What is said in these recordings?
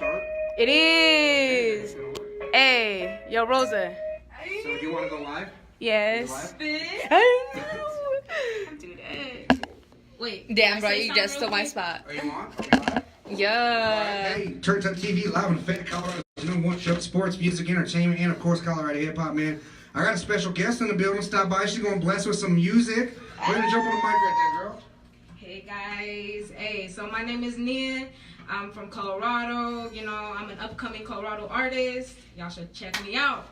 start? It is. Hey, yo, Rosa. So do you want to go live? Yes. Live? Don't do that. Wait. Damn, bro, you just stole my spot. Are you on? Are we live? Yeah. Hey, Turns Up TV, live on Fed, Colorado. Number one show, sports, music, entertainment, and of course, Colorado hip hop, man. I got a special guest in the building. Stop by. She's gonna bless with some music. We're gonna jump on the mic right there, girl. Hey guys. Hey, so my name is Nia. I'm from Colorado. You know, I'm an upcoming Colorado artist. Y'all should check me out.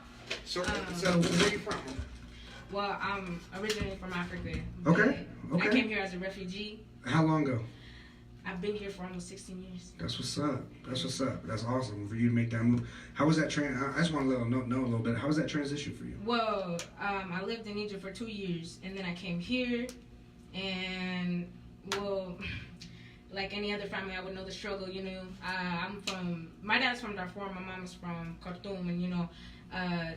So where are you from? Well, I'm originally from Africa. Okay. I came here as a refugee. How long ago? I've been here for almost 16 years. That's what's up. That's what's up. That's awesome for you to make that move. How was that I just want to know a little bit. How was that transition for you? Well, I lived in Egypt for 2 years, and then I came here, and well, like any other family, I would know the struggle. You know, my dad's from Darfur, my mom is from Khartoum, and you know,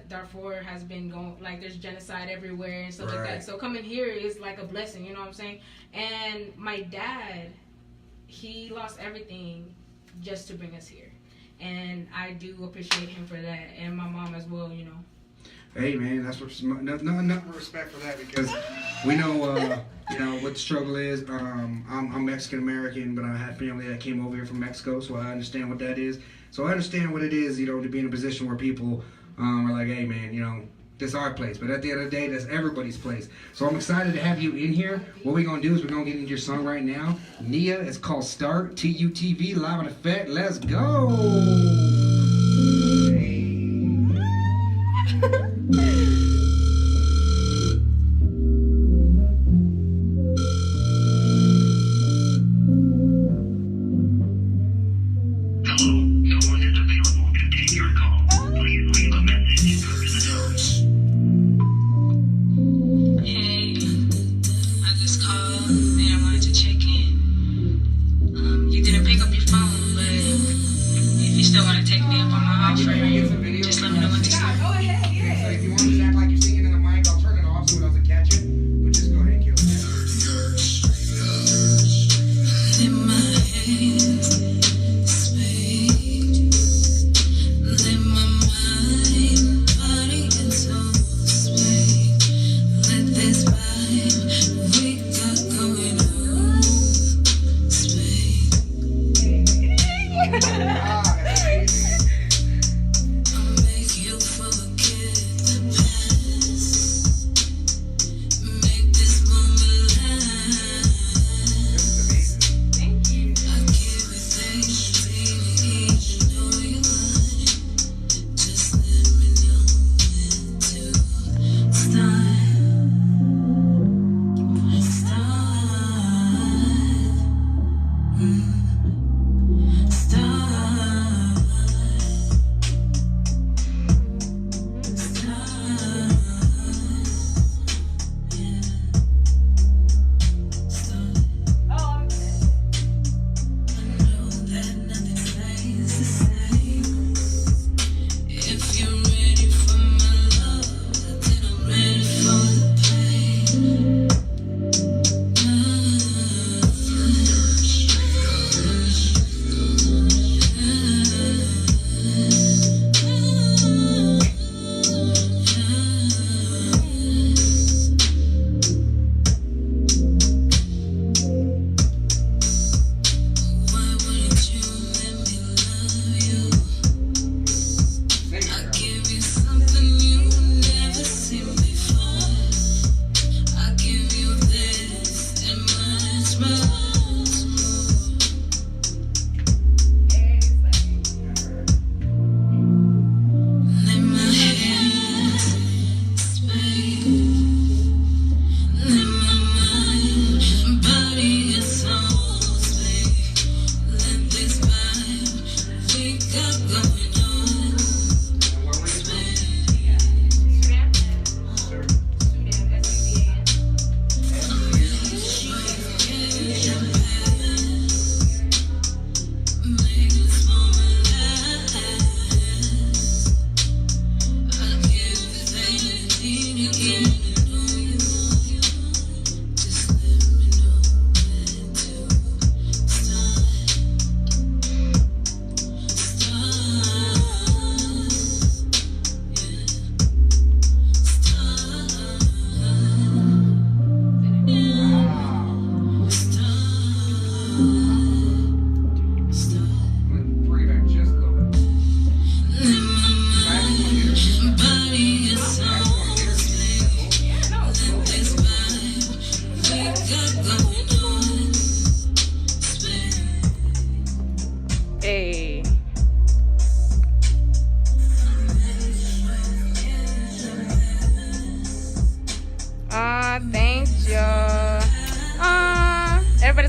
Darfur has been going, like, there's genocide everywhere and stuff like that. So coming here is like a blessing. You know what I'm saying? And my dad, he lost everything just to bring us here, and I do appreciate him for that, and my mom as well, you know. Hey man, that's what nothing respect for that, because we know you know what the struggle is. I'm Mexican American, but I had family that came over here from Mexico, so I understand what that is. So I understand what it is, you know, to be in a position where people are like, hey man, you know, this is our place, but at the end of the day, that's everybody's place. So I'm excited to have you in here. What we're gonna do is we're gonna get into your song right now. Nia, it's called Start, TUTV, live on Effect. Let's go.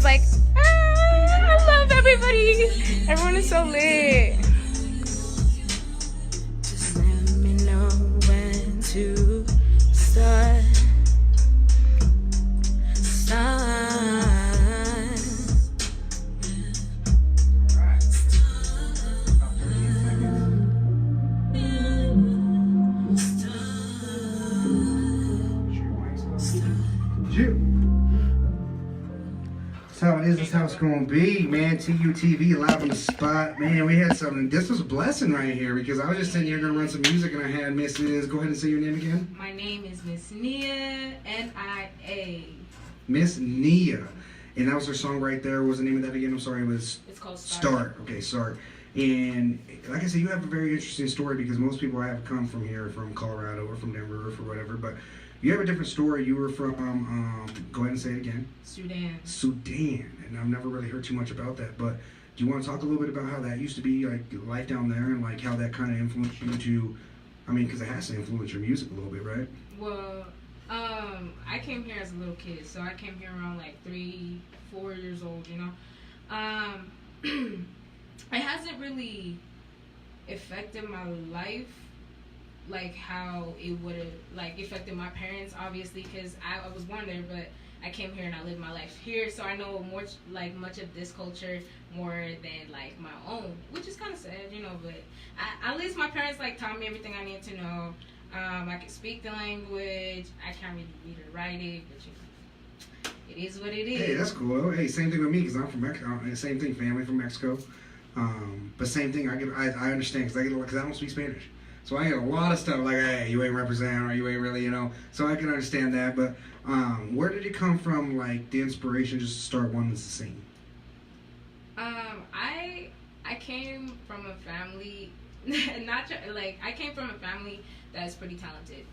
like, I love everybody. Everyone is so lit. Just let me know when to start. That's how it is. That's how it's gonna be, man. TUTV live on the spot, man. We had something. This was a blessing right here because I was just sitting here gonna run some music and I had Mrs. Go ahead and say your name again. My name is Miss Nia, Nia. Miss Nia, and that was her song right there. What was the name of that again? I'm sorry. It was It's called Start. Okay, Start. And like I said, you have a very interesting story because most people have come from here, from Colorado or from Denver or for whatever, but you have a different story. You were from, go ahead and say it again. Sudan. And I've never really heard too much about that, but do you want to talk a little bit about how that used to be, like life down there, and like how that kind of influenced you to, I mean, because it has to influence your music a little bit, right? Well, I came here as a little kid, so I came here around like 3-4 years old, you know. It hasn't really affected my life like how it would have like affected my parents, obviously, because I was born there, but I came here and I lived my life here, so I know more like much of this culture more than like my own, which is kind of sad, you know. But at least my parents like taught me everything I need to know. I can speak the language. I can't really read or write it, but you know, it is what it is. Hey, that's cool. Hey, same thing with me because I'm from Mexico. Same thing, family from Mexico. But same thing. I understand because I don't speak Spanish, so I get a lot of stuff like, hey, you ain't representing or you ain't really, you know. So I can understand that. But where did it come from? Like the inspiration just to start wanting to sing? I came from a family, I came from a family that's pretty talented.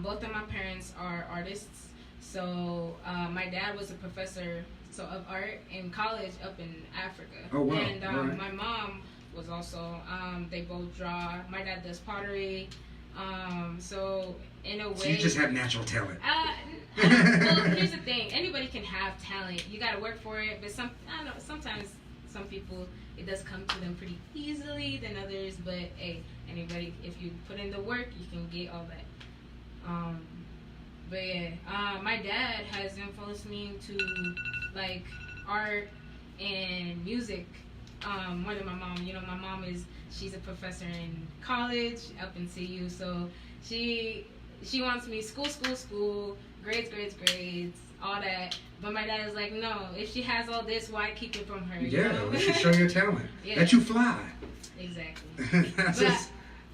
Both of my parents are artists. So my dad was a professor of art in college up in Africa. Oh wow! And right. my mom was also. They both draw. My dad does pottery. So in a way. So you just have natural talent. Well, here's the thing. Anybody can have talent. You got to work for it. But I don't know. Sometimes some people it does come to them pretty easily than others. But hey, anybody, if you put in the work, you can get all that. But yeah, my dad has influenced me into like art and music more than my mom. You know, my mom she's a professor in college up in CU, so she wants me school, grades, all that. But my dad is like, no, if she has all this, why keep it from her? You Yeah, know? let you show your talent. Yeah. Let you fly. Exactly. That's But, just,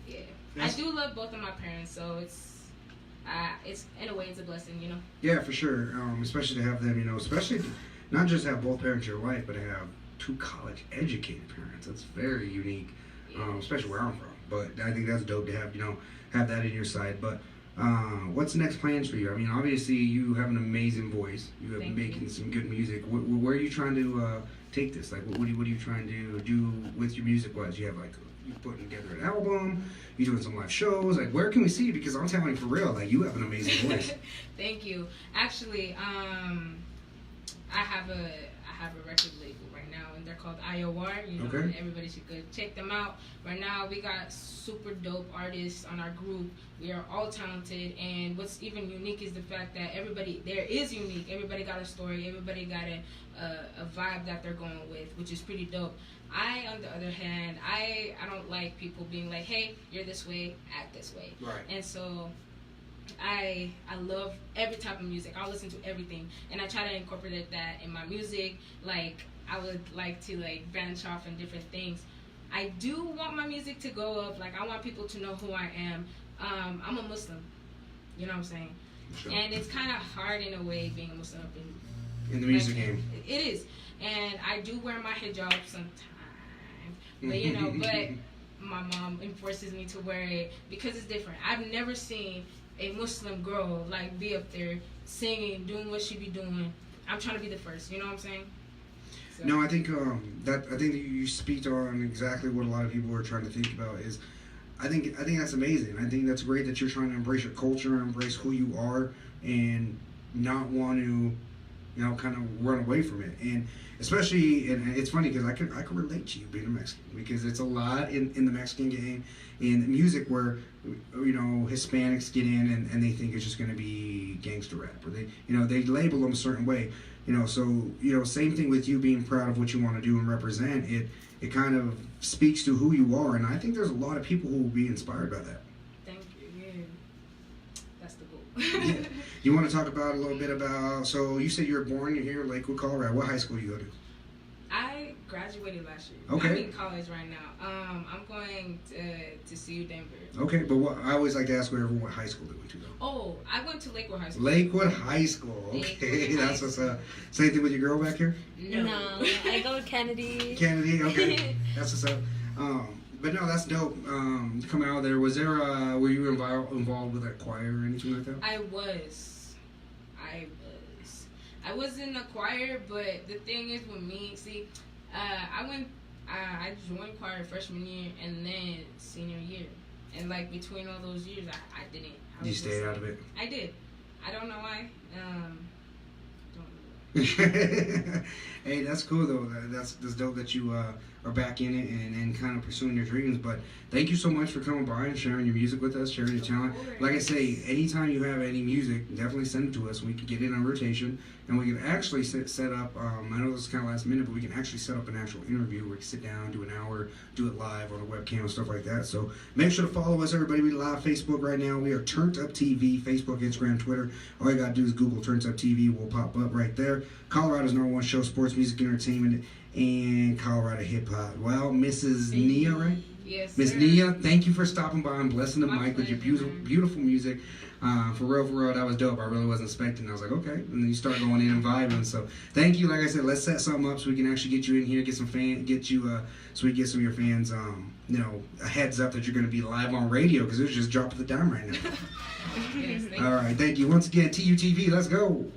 yeah, I do love both of my parents, so it's in a way it's a blessing, you know. yeah, for sure. Especially to have them, you know, especially not just have both parents in your life, but to have two college-educated parents. That's very unique, especially where I'm from. But I think that's dope to have, you know, have that in your side. But what's the next plans for you? I mean, obviously you have an amazing voice. You have Thank making you. some good music. Where are you trying to take this? Like, what are you trying to do with your music-wise? You have like you putting together an album. You doing some live shows. Like, where can we see you? Because I'm telling you for real, like you have an amazing voice. Thank you. Actually, I have a record label right now, and they're called IOR. You know, Okay. everybody should go check them out. Right now, we got super dope artists on our group. We are all talented, and what's even unique is the fact that everybody there is unique. Everybody got a story. Everybody got a vibe that they're going with, which is pretty dope. On the other hand, I don't like people being like, hey, you're this way, act this way. Right. And so I love every type of music. I'll listen to everything, and I try to incorporate that in my music. Like, I would like to like branch off in different things. I do want my music to go up. Like, I want people to know who I am. I'm a Muslim. You know what I'm saying? Sure. And it's kind of hard in a way being a Muslim In the music like, game. It is. And I do wear my hijab sometimes. But, you know, but my mom enforces me to wear it because it's different. I've never seen a Muslim girl, like, be up there singing, doing what she be doing. I'm trying to be the first, you know what I'm saying? So. No, I think that you speak on exactly what a lot of people are trying to think about is I think that's amazing. I think that's great that you're trying to embrace your culture, embrace who you are, and not want to you know, kind of run away from it. And especially, and it's funny because I could relate to you being a Mexican, because it's a lot in the Mexican game, in music, where, you know, Hispanics get in and they think it's just going to be gangster rap, or they, you know, they label them a certain way, you know. So, you know, same thing with you being proud of what you want to do and represent. It kind of speaks to who you are, and I think there's a lot of people who will be inspired by that. Thank you. Yeah, that's the goal. Yeah. You want to talk about a little bit about, so you said you were born here in Lakewood, Colorado. What high school do you go to? I graduated last year. Okay. I'm in college right now. I'm going to CU Denver. Okay, but I always like to ask everyone what high school they went to, though. Oh, I went to Lakewood High School. Lakewood High School. Okay, Lakewood that's High what's up. Same thing with your girl back here? No, I go to Kennedy. Kennedy, okay. That's what's up. But no, that's dope. Coming out of there, was there, were you involved with a choir or anything like that? I was in a choir, but the thing is with me, see, I joined choir freshman year and then senior year. And like between all those years, I didn't. You stayed out of it? I did. I don't know why. Don't know. Hey, that's cool though. That's dope that you are back in it and kind of pursuing your dreams. But thank you so much for coming by and sharing your music with us, sharing your talent. Like I say, anytime you have any music, definitely send it to us. We can get it on rotation, and we can actually set up. I know this is kind of last minute, but we can actually set up an actual interview where we can sit down, do an hour, do it live on a webcam and stuff like that. So make sure to follow us, everybody. We live Facebook right now. We are Turned Up TV, Facebook, Instagram, Twitter. All you gotta do is Google Turned Up TV. We'll pop up right there. Colorado's #1 show, sports, music, entertainment, and Colorado hip hop. Well, Mrs. Nia, right? Yes, Miss sir. Nia, thank you for stopping by and blessing the My mic with your pleasure, beautiful, man. beautiful music. For real, that was dope. I really wasn't expecting. I was like, okay, and then you start going in and vibing. So thank you. Like I said, let's set something up so we can actually get you in here, get some so we get some of your fans, you know, a heads up that you're going to be live on radio, because it's just dropping the dime right now. Yes, thank you. All right, thank you once again, TUTV. Let's go.